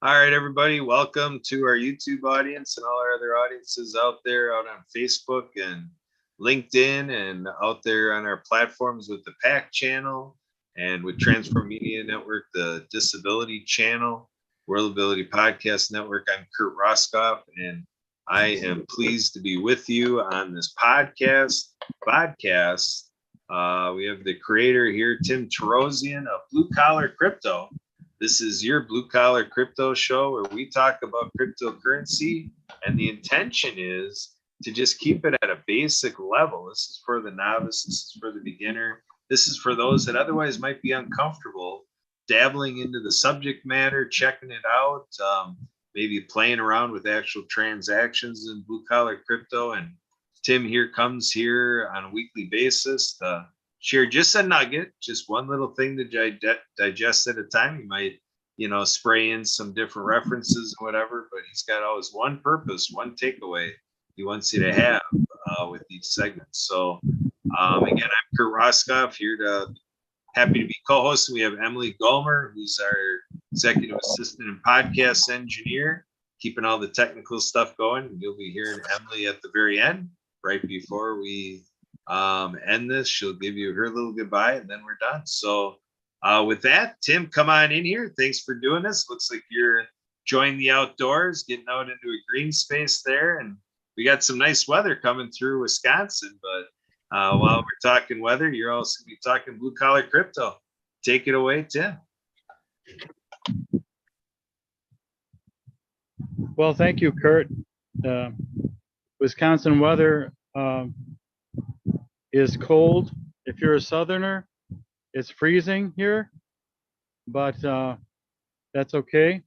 All right, everybody, welcome to our YouTube audience and all our other audiences out there out on Facebook and LinkedIn and out there on our platforms with the PAC channel and with Transform Media Network, the Disability Channel, World Ability Podcast Network. I'm Kurt Roskoff, and I am pleased to be with you on this podcast. We have the creator here, Tim Tarosian of Blue Collar Crypto. This is your Blue Collar Crypto show where we talk about cryptocurrency, and the intention is to just keep it at a basic level. This is for the novice, this is for the beginner, this is for those that otherwise might be uncomfortable dabbling into the subject matter, checking it out, maybe playing around with actual transactions in Blue Collar Crypto. And Tim comes here on a weekly basis to share just a nugget, just one little thing to digest at a time. You might, spray in some different references and whatever, but he's got always one purpose, one takeaway he wants you to have with each segment. So again, I'm Kurt Roskoff here happy to be co-hosting. We have Emily Gomer, who's our executive assistant and podcast engineer, keeping all the technical stuff going. You'll be hearing Emily at the very end, right before we end this. She'll give you her little goodbye and then we're done. So with that, Tim, come on in here. Thanks for doing this. Looks like you're enjoying the outdoors, getting out into a green space there. And we got some nice weather coming through Wisconsin. But while we're talking weather, you're also going to be talking Blue Collar Crypto. Take it away, Tim. Well, thank you, Kurt. Wisconsin weather is cold. If you're a southerner, it's freezing here, but that's okay.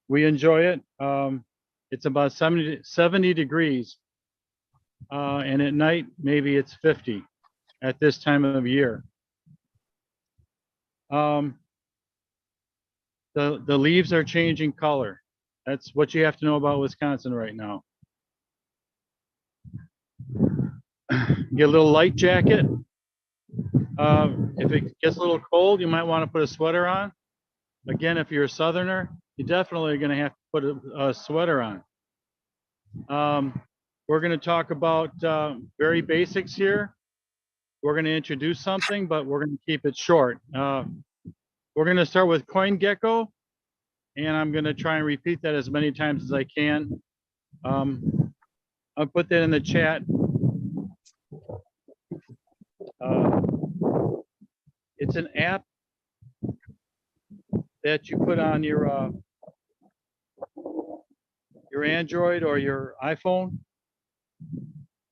We enjoy it. It's about 70 degrees, and at night maybe it's 50 at this time of year. The leaves are changing color. That's what you have to know about Wisconsin right now. Get a little light jacket. If it gets a little cold, you might want to put a sweater on. Again, if you're a southerner, you definitely are going to have to put a sweater on. We're going to talk about very basics here. We're going to introduce something, but we're going to keep it short. We're going to start with CoinGecko, and I'm going to try and repeat that as many times as I can. I'll put that in the chat. It's an app that you put on your Android or your iPhone.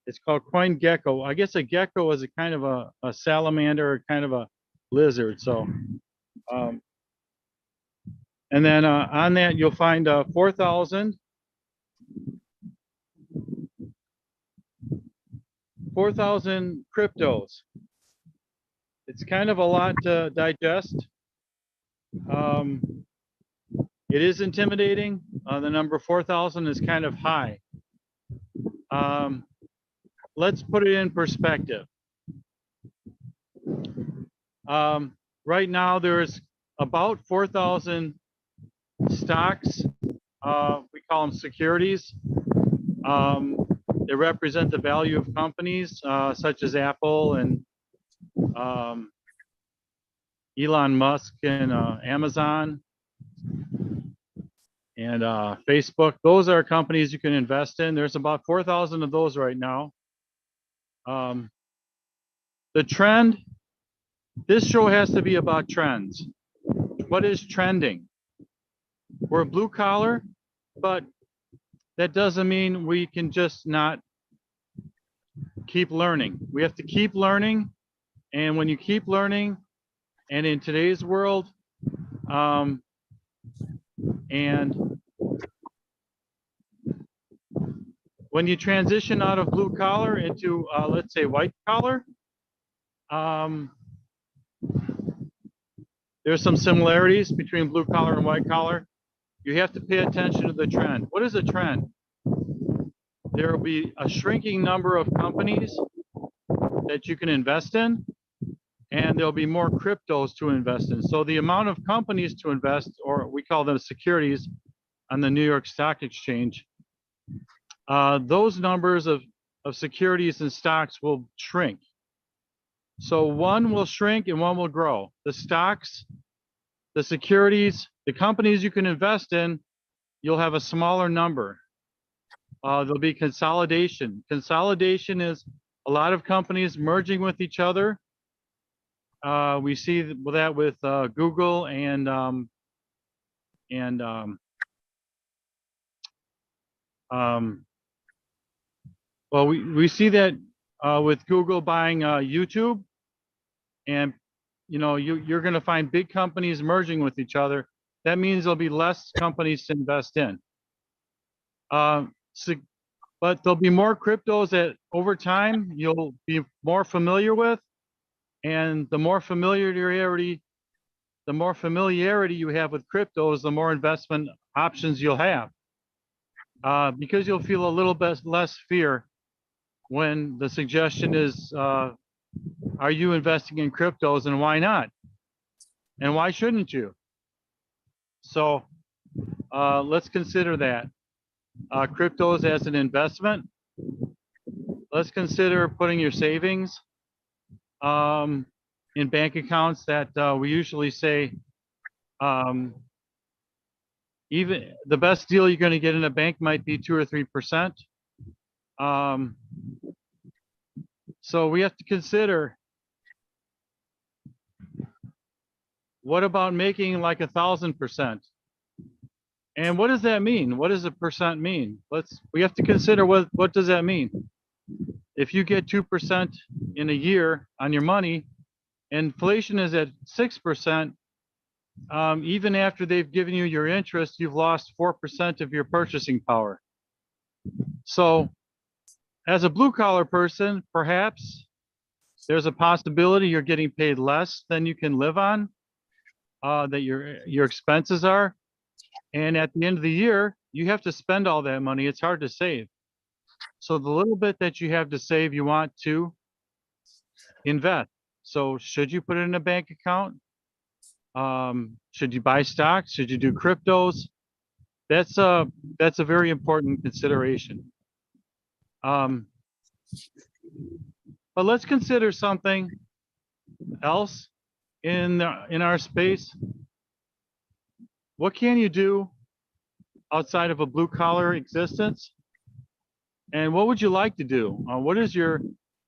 It's called CoinGecko. I guess a gecko is a kind of a salamander, kind of a lizard. So, and then on that you'll find 4,000 cryptos. It's kind of a lot to digest. It is intimidating. The number 4,000 is kind of high. Let's put it in perspective. Right now there's about 4,000 stocks. We call them securities. They represent the value of companies such as Apple and Elon Musk and Amazon and Facebook. Those are companies you can invest in. There's about 4,000 of those right now. The trend, this show has to be about trends. What is trending? We're blue collar, but that doesn't mean we can just not keep learning. We have to keep learning. And when you keep learning, and in today's world, and when you transition out of blue collar into, let's say, white collar, there's some similarities between blue collar and white collar. You have to pay attention to the trend. What is a trend? There will be a shrinking number of companies that you can invest in, and there'll be more cryptos to invest in. So the amount of companies to invest, or we call them securities, on the New York Stock Exchange, those numbers of securities and stocks will shrink. So one will shrink and one will grow. The stocks, the securities, the companies you can invest in, you'll have a smaller number. There'll be consolidation. Consolidation is a lot of companies merging with each other. We see that with Google and well, we see that with Google buying YouTube, and you're going to find big companies merging with each other. That means there'll be less companies to invest in. But there'll be more cryptos that over time you'll be more familiar with, and the more familiarity you have with cryptos, the more investment options you'll have, because you'll feel a little bit less fear when the suggestion is, are you investing in cryptos and why not? And why shouldn't you? So let's consider that. Cryptos as an investment. Let's consider putting your savings in bank accounts that we usually say, even the best deal you're going to get in a bank might be 2 or 3%. So we have to consider, what about making like 1,000%? And what does that mean? What does a percent mean? We have to consider what does that mean? If you get 2% in a year on your money, inflation is at 6%, even after they've given you your interest, you've lost 4% of your purchasing power. So as a blue collar person, perhaps there's a possibility you're getting paid less than you can live on, that your expenses are. And at the end of the year, you have to spend all that money. It's hard to save. So the little bit that you have to save, you want to invest. So should you put it in a bank account? Should you buy stocks? Should you do cryptos? That's a very important consideration. But let's consider something else in our space. What can you do outside of a blue collar existence? And what would you like to do? What is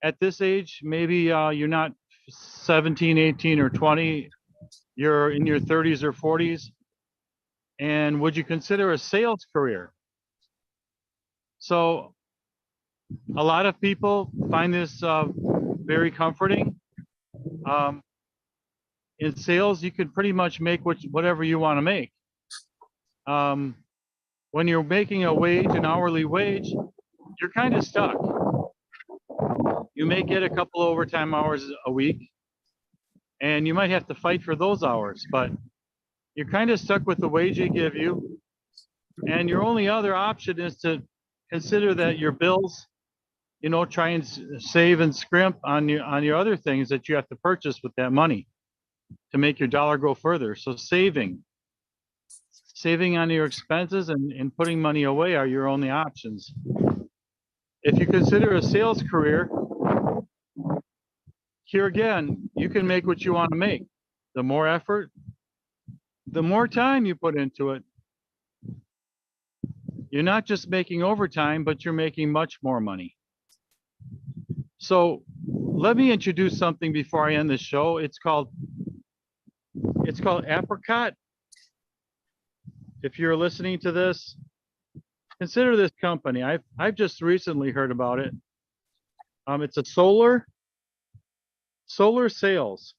at this age, maybe you're not 17, 18, or 20, you're in your 30s or 40s. And would you consider a sales career? So a lot of people find this very comforting. In sales, you can pretty much make whatever you want to make. When you're making an hourly wage, you're kind of stuck. You may get a couple overtime hours a week, and you might have to fight for those hours, but you're kind of stuck with the wage they give you. And your only other option is to consider that your bills, try and save and scrimp on your other things that you have to purchase with that money to make your dollar go further. So saving on your expenses and putting money away are your only options. If you consider a sales career, here again, you can make what you want to make. The more effort, the more time you put into it. You're not just making overtime, but you're making much more money. So let me introduce something before I end the show. It's called Apricot. If you're listening to this, consider this company. I've just recently heard about it. It's a solar sales.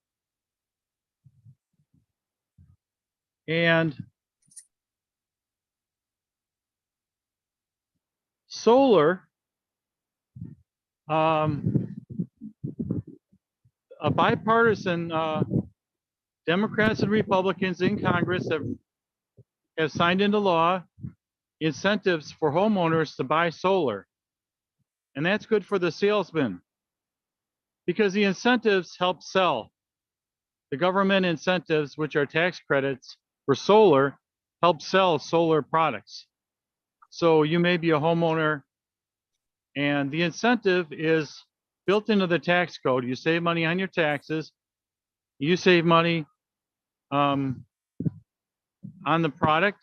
And solar, a bipartisan Democrats and Republicans in Congress have signed into law incentives for homeowners to buy solar. And that's good for the salesman, because the incentives help sell. The government incentives, which are tax credits for solar, help sell solar products. So you may be a homeowner, and the incentive is built into the tax code. You save money on your taxes. You save money on the product.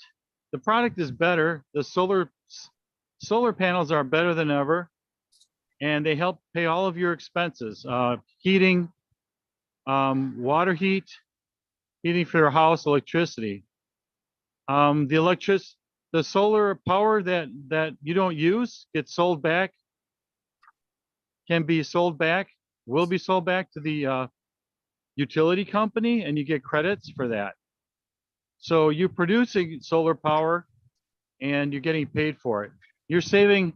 The product is better. The solar panels are better than ever, and they help pay all of your expenses, heating, water heating for your house, electricity. The solar power that you don't use gets sold back, can be sold back, will be sold back to the utility company, and you get credits for that. So you're producing solar power and you're getting paid for it. You're saving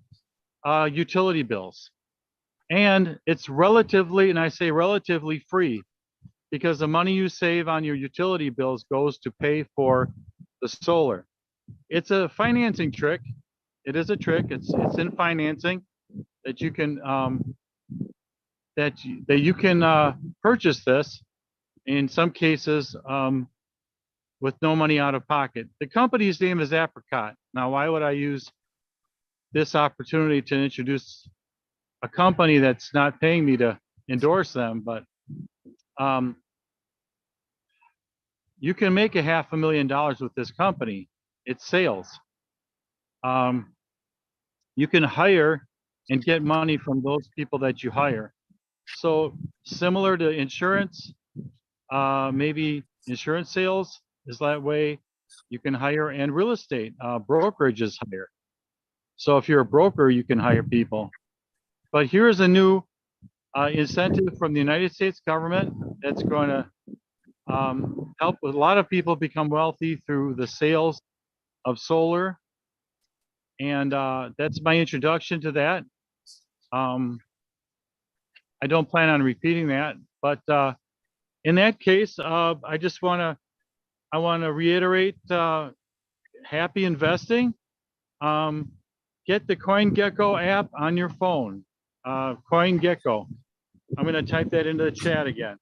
utility bills. And it's relatively, and I say relatively, free, because the money you save on your utility bills goes to pay for the solar. It's a financing trick. It is a trick. It's in financing that you can you can purchase this in some cases with no money out of pocket. The company's name is Apricot. Now, why would I use this opportunity to introduce a company that's not paying me to endorse them? But you can make $500,000 with this company. It's sales. You can hire and get money from those people that you hire. So similar to insurance, maybe insurance sales is that way. You can hire, and real estate brokerage is hire. So if you're a broker, you can hire people. But here's a new incentive from the United States government that's going to help a lot of people become wealthy through the sales of solar. And that's my introduction to that. I don't plan on repeating that, but in that case, I just want to reiterate, happy investing. Get the CoinGecko app on your phone. CoinGecko. I'm going to type that into the chat again.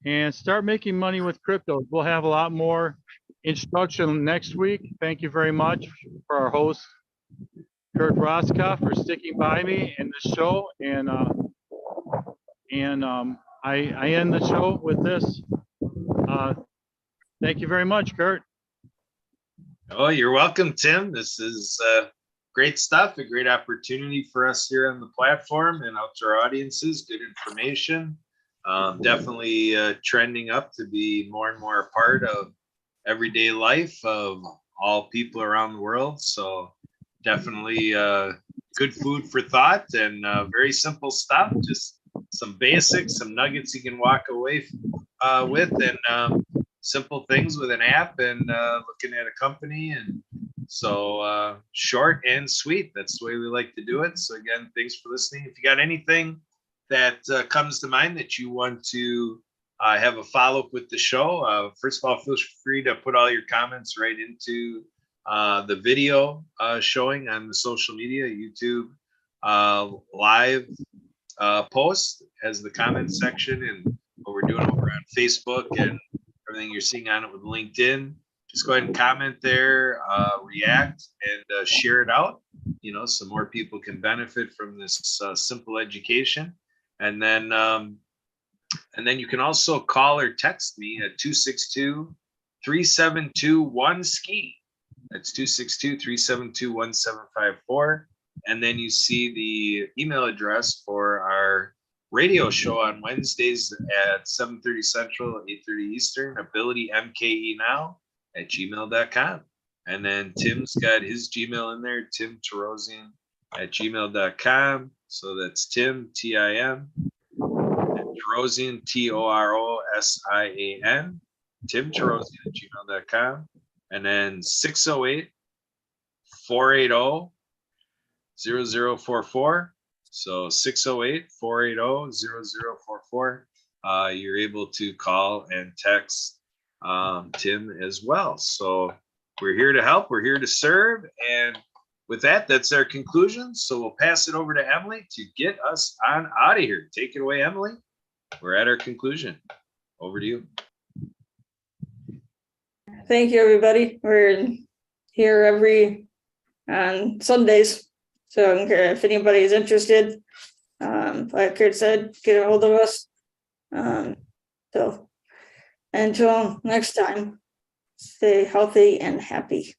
And start making money with crypto. We'll have a lot more instruction next week. Thank you very much for our host, Kurt Roskoff, for sticking by me in the show. And I end the show with this. Thank you very much, Kurt. Oh, you're welcome, Tim. This is great stuff, a great opportunity for us here on the platform and out to our audiences. Good information. Definitely trending up to be more and more a part of everyday life of all people around the world. So definitely good food for thought, and very simple stuff. Just some basics, some nuggets you can walk away with, and simple things with an app and looking at a company. And so short and sweet. That's the way we like to do it. So again, thanks for listening. If you got anything that comes to mind that you want to have a follow-up with the show, first of all, feel free to put all your comments right into the video showing on the social media, YouTube live post has the comment section, and what we're doing over on Facebook and everything you're seeing on it with LinkedIn. Just go ahead and comment there, react, and share it out. You know, so more people can benefit from this simple education. And then you can also call or text me at 262-372-1SKI. That's 262-372-1754. And then you see the email address for our radio show on Wednesdays at 7:30 Central, 8:30 Eastern, abilitymkenow@gmail.com. And then Tim's got his Gmail in there, timtorosian@gmail.com. So that's Tim, Tim, and Torosian, Torosian, timtorosian@gmail.com. And then 608-480-0044. So 608-480-0044. You're able to call and text Tim as well. So we're here to help. We're here to serve. And with that, that's our conclusion. So we'll pass it over to Emily to get us on out of here. Take it away, Emily. We're at our conclusion. Over to you. Thank you, everybody. We're here every on Sundays. So if anybody is interested, like Kurt said, get a hold of us. So until next time, stay healthy and happy.